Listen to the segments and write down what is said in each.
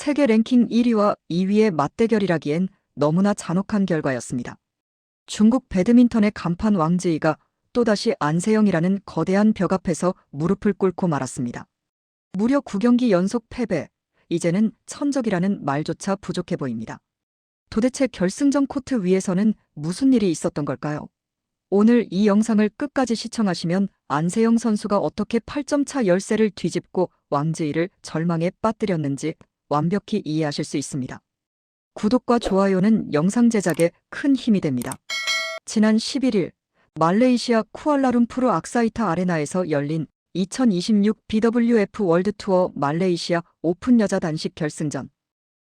세계 랭킹 1위와 2위의 맞대결이라기엔 너무나 잔혹한 결과였습니다. 중국 배드민턴의 간판 왕지이가 또다시 안세영이라는 거대한 벽 앞에서 무릎을 꿇고 말았습니다. 무려 9경기 연속 패배, 이제는 천적이라는 말조차 부족해 보입니다. 도대체 결승전 코트 위에서는 무슨 일이 있었던 걸까요? 오늘 이 영상을 끝까지 시청하시면 안세영 선수가 어떻게 8점 차 열세를 뒤집고 왕지이를 절망에 빠뜨렸는지 완벽히 이해하실 수 있습니다. 구독과 좋아요는 영상 제작에 큰 힘이 됩니다. 지난 11일 말레이시아 쿠알라룸푸르 악사이타 아레나에서 열린 2026 BWF 월드투어 말레이시아 오픈 여자 단식 결승전.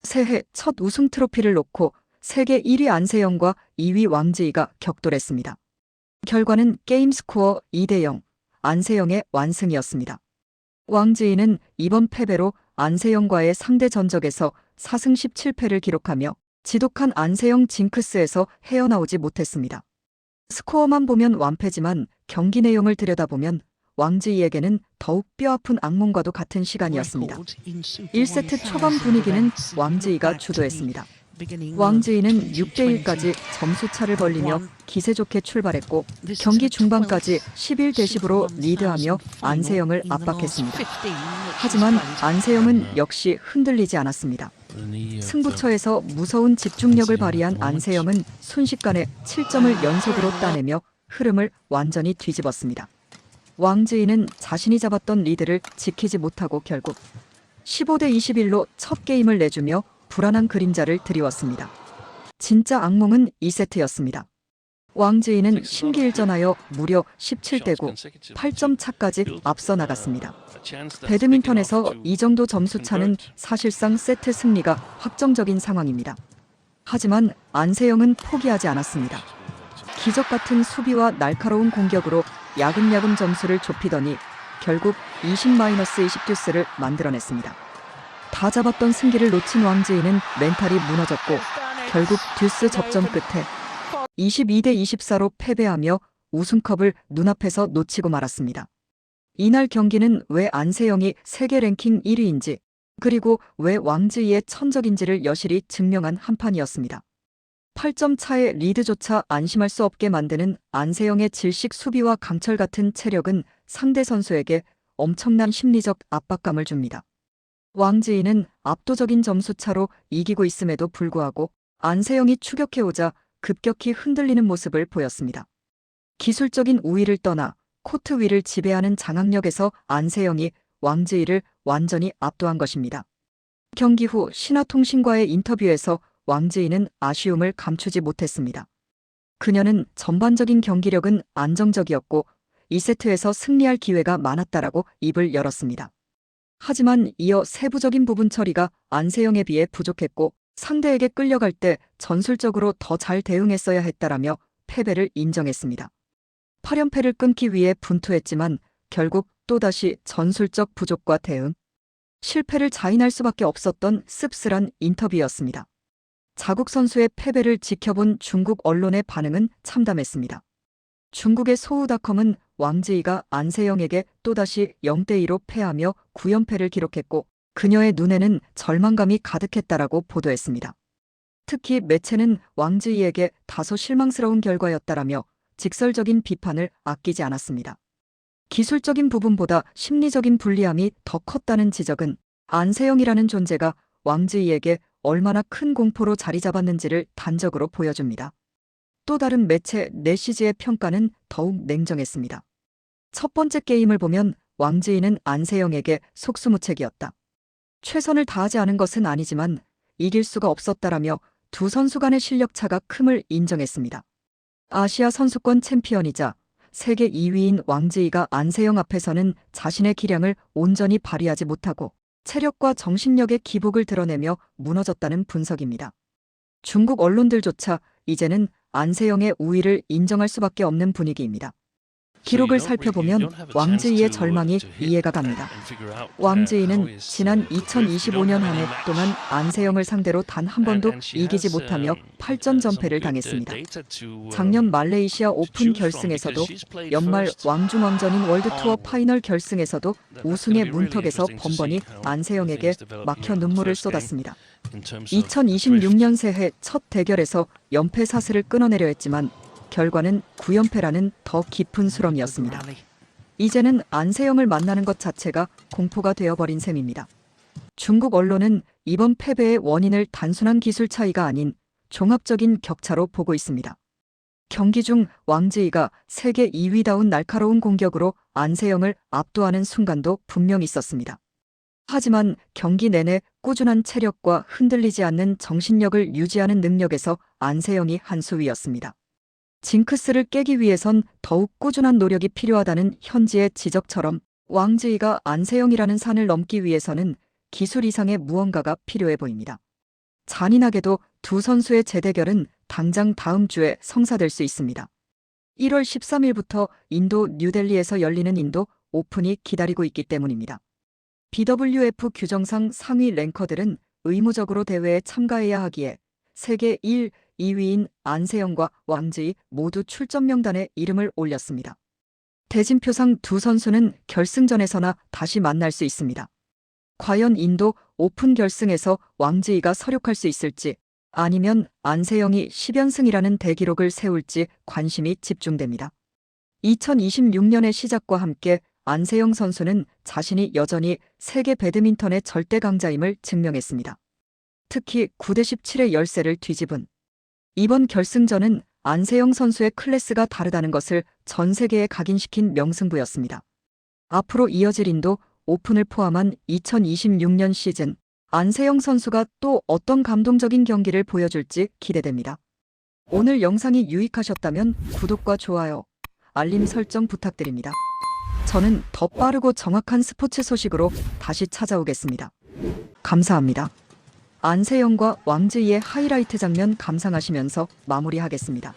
새해 첫 우승 트로피를 놓고 세계 1위 안세영과 2위 왕지이가 격돌했습니다. 결과는 게임 스코어 2대0, 안세영의 완승이었습니다. 왕지이는 이번 패배로 안세영과의 상대 전적에서 4승 17패를 기록하며 지독한 안세영 징크스에서 헤어나오지 못했습니다. 스코어만 보면 완패지만 경기 내용을 들여다보면 왕지이에게는 더욱 뼈아픈 악몽과도 같은 시간이었습니다. 1세트 초반 분위기는 왕지이가 주도했습니다. 왕지이는 6대1까지 점수차를 벌리며 기세 좋게 출발했고 경기 중반까지 11대10으로 리드하며 안세영을 압박했습니다. 하지만 안세영은 역시 흔들리지 않았습니다. 승부처에서 무서운 집중력을 발휘한 안세영은 순식간에 7점을 연속으로 따내며 흐름을 완전히 뒤집었습니다. 왕지이는 자신이 잡았던 리드를 지키지 못하고 결국 15대21로 첫 게임을 내주며 불안한 그림자를 드리웠습니다. 진짜 악몽은 2세트였습니다. 왕지이는 심기일전하여 무려 17대9, 8점 차까지 앞서 나갔습니다. 배드민턴에서 이 정도 점수차는 사실상 세트 승리가 확정적인 상황입니다. 하지만 안세영은 포기하지 않았습니다. 기적 같은 수비와 날카로운 공격으로 야금야금 점수를 좁히더니 결국 20-20 듀스를 만들어냈습니다. 다 잡았던 승기를 놓친 왕지이는 멘탈이 무너졌고 결국 듀스 접전 끝에 22대24로 패배하며 우승컵을 눈앞에서 놓치고 말았습니다. 이날 경기는 왜 안세영이 세계 랭킹 1위인지 그리고 왜 왕지이의 천적인지를 여실히 증명한 한판이었습니다. 8점 차의 리드조차 안심할 수 없게 만드는 안세영의 질식 수비와 강철 같은 체력은 상대 선수에게 엄청난 심리적 압박감을 줍니다. 왕지이는 압도적인 점수차로 이기고 있음에도 불구하고 안세영이 추격해오자 급격히 흔들리는 모습을 보였습니다. 기술적인 우위를 떠나 코트 위를 지배하는 장악력에서 안세영이 왕지이를 완전히 압도한 것입니다. 경기 후 신화통신과의 인터뷰에서 왕지이는 아쉬움을 감추지 못했습니다. 그녀는 전반적인 경기력은 안정적이었고 2세트에서 승리할 기회가 많았다라고 입을 열었습니다. 하지만 이어 세부적인 부분 처리가 안세영에 비해 부족했고 상대에게 끌려갈 때 전술적으로 더 잘 대응했어야 했다라며 패배를 인정했습니다. 8연패를 끊기 위해 분투했지만 결국 또다시 전술적 부족과 대응, 실패를 자인할 수밖에 없었던 씁쓸한 인터뷰였습니다. 자국 선수의 패배를 지켜본 중국 언론의 반응은 참담했습니다. 중국의 소우닷컴은 왕지이가 안세영에게 또다시 0대2로 패하며 9연패를 기록했고 그녀의 눈에는 절망감이 가득했다라고 보도했습니다. 특히 매체는 왕지이에게 다소 실망스러운 결과였다라며 직설적인 비판을 아끼지 않았습니다. 기술적인 부분보다 심리적인 불리함이 더 컸다는 지적은 안세영이라는 존재가 왕지이에게 얼마나 큰 공포로 자리 잡았는지를 단적으로 보여줍니다. 또 다른 매체 내시즈의 평가는 더욱 냉정했습니다. 첫 번째 게임을 보면 왕지이는 안세영에게 속수무책이었다. 최선을 다하지 않은 것은 아니지만 이길 수가 없었다라며 두 선수 간의 실력 차가 큼을 인정했습니다. 아시아 선수권 챔피언이자 세계 2위인 왕지이가 안세영 앞에서는 자신의 기량을 온전히 발휘하지 못하고 체력과 정신력의 기복을 드러내며 무너졌다는 분석입니다. 중국 언론들조차 이제는 안세영의 우위를 인정할 수밖에 없는 분위기입니다. 기록을 살펴보면 왕즈이의 절망이 이해가 갑니다. 왕즈이는 지난 2025년 한 해 동안 안세영을 상대로 단 한 번도 이기지 못하며 8전 전패를 당했습니다. 작년 말레이시아 오픈 결승에서도 연말 왕중왕전인 월드투어 파이널 결승에서도 우승의 문턱에서 번번이 안세영에게 막혀 눈물을 쏟았습니다. 2026년 새해 첫 대결에서 연패 사슬을 끊어내려 했지만 결과는 9연패라는 더 깊은 수렁이었습니다. 이제는 안세영을 만나는 것 자체가 공포가 되어버린 셈입니다. 중국 언론은 이번 패배의 원인을 단순한 기술 차이가 아닌 종합적인 격차로 보고 있습니다. 경기 중 왕즈이가 세계 2위다운 날카로운 공격으로 안세영을 압도하는 순간도 분명 있었습니다. 하지만 경기 내내 꾸준한 체력과 흔들리지 않는 정신력을 유지하는 능력에서 안세영이 한 수 위였습니다. 징크스를 깨기 위해선 더욱 꾸준한 노력이 필요하다는 현지의 지적처럼 왕즈이가 안세영이라는 산을 넘기 위해서는 기술 이상의 무언가가 필요해 보입니다. 잔인하게도 두 선수의 재대결은 당장 다음 주에 성사될 수 있습니다. 1월 13일부터 인도 뉴델리에서 열리는 인도 오픈이 기다리고 있기 때문입니다. BWF 규정상 상위 랭커들은 의무적으로 대회에 참가해야 하기에 세계 1, 2위인 안세영과 왕즈이 모두 출전 명단에 이름을 올렸습니다. 대진표상 두 선수는 결승전에서나 다시 만날 수 있습니다. 과연 인도 오픈 결승에서 왕즈이가 서력할 수 있을지 아니면 안세영이 10연승이라는 대기록을 세울지 관심이 집중됩니다. 2026년의 시작과 함께 안세영 선수는 자신이 여전히 세계 배드민턴의 절대 강자임을 증명했습니다. 특히 9대17의 열세를 뒤집은 이번 결승전은 안세영 선수의 클래스가 다르다는 것을 전 세계에 각인시킨 명승부였습니다. 앞으로 이어질 인도 오픈을 포함한 2026년 시즌 안세영 선수가 또 어떤 감동적인 경기를 보여줄지 기대됩니다. 오늘 영상이 유익하셨다면 구독과 좋아요, 알림 설정 부탁드립니다. 저는 더 빠르고 정확한 스포츠 소식으로 다시 찾아오겠습니다. 감사합니다. 안세영과 왕즈이의 하이라이트 장면 감상하시면서 마무리하겠습니다.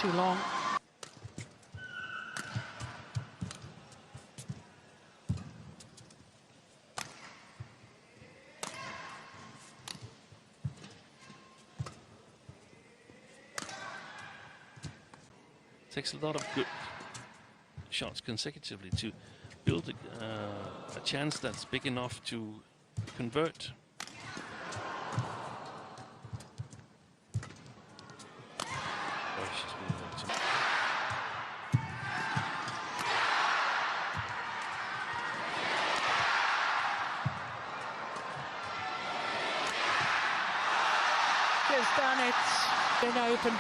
Too long. Takes a lot of good shots consecutively to build a chance that's big enough to convert. She's done it. Been open.